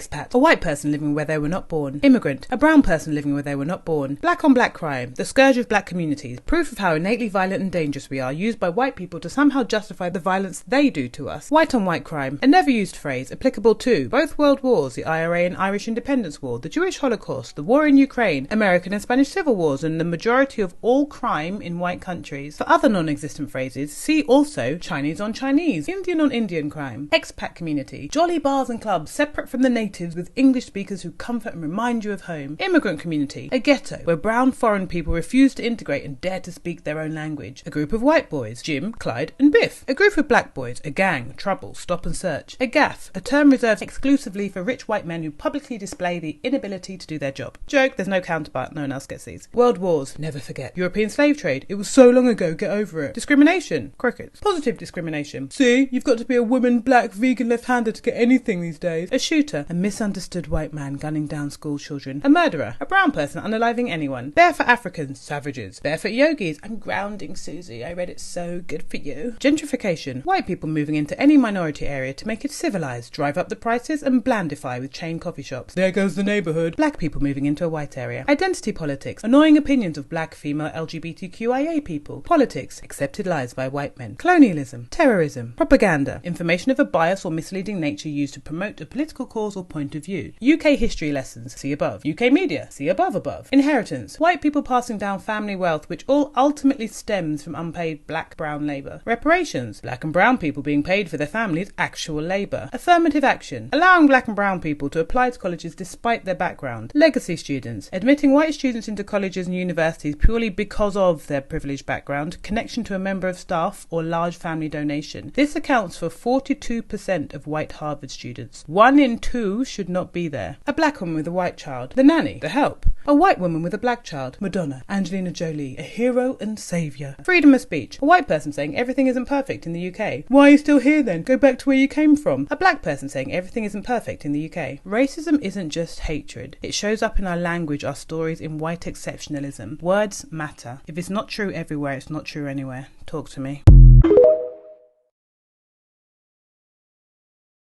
Expat, a white person living where they were not born. Immigrant, a brown person living where they were not born. Black on black crime, the scourge of black communities, proof of how innately violent and dangerous we are, used by white people to somehow justify the violence they do to us. White on white crime, a never used phrase, applicable to both world wars, the IRA and Irish Independence War, the Jewish Holocaust, the war in Ukraine, American and Spanish Civil Wars, and the majority of all crime in white countries. For other non-existent phrases, see also Chinese on Chinese, Indian on Indian crime. Expat community, jolly bars and clubs separate from the natives with English speakers who comfort and remind you of home. Immigrant community, a ghetto where brown foreign people refuse to integrate and dare to speak their own language. A group of white boys, Jim, Clyde and Biff. A group of black boys, a gang, trouble, stop and search. A gaff, a term reserved exclusively for rich white men who publicly display the inability to do their job. Joke, there's no counterpart, no one else gets these. World wars, never forget. European slave trade, it was so long ago, get over it. Discrimination, crickets. Positive discrimination, see, you've got to be a woman, black, vegan, left-hander to get anything these days. A shooter, a misunderstood white man gunning down school children. A murderer, a brown person unaliving anyone. Barefoot Africans, savages. Barefoot yogis, I'm grounding Susie, I read it so good for you. Gentrification, white people moving into any minority area to make it civilised, drive up the prices and blandify with chain coffee shops. There goes the neighbourhood. Black people moving into a white area. Identity politics, annoying opinions of black, female, LGBTQIA people. Politics, accepted lies by white men. Colonialism, terrorism, propaganda, information of a bias or misleading nature used to promote a political cause or point of view. UK history lessons, see above. UK media, see above. Inheritance, white people passing down family wealth which all ultimately stems from unpaid black brown labour. Reparations, black and brown people being paid for their families' actual labour. Affirmative action, allowing black and brown people to apply to colleges despite their background. Legacy students, admitting white students into colleges and universities purely because of their privileged background, connection to a member of staff or large family donation. This accounts for 42% of white Harvard students. 1 in 2 should not be there. A black woman with a white child, the nanny, the help. A white woman with a black child, Madonna, Angelina Jolie, a hero and saviour. Freedom of speech, a white person saying everything isn't perfect in the UK. Why are you still here then? Go back to where you came from. A black person saying everything isn't perfect in the UK. Racism isn't just hatred. It shows up in our language, our stories, in white exceptionalism. Words matter. If it's not true everywhere, it's not true anywhere. Talk to me.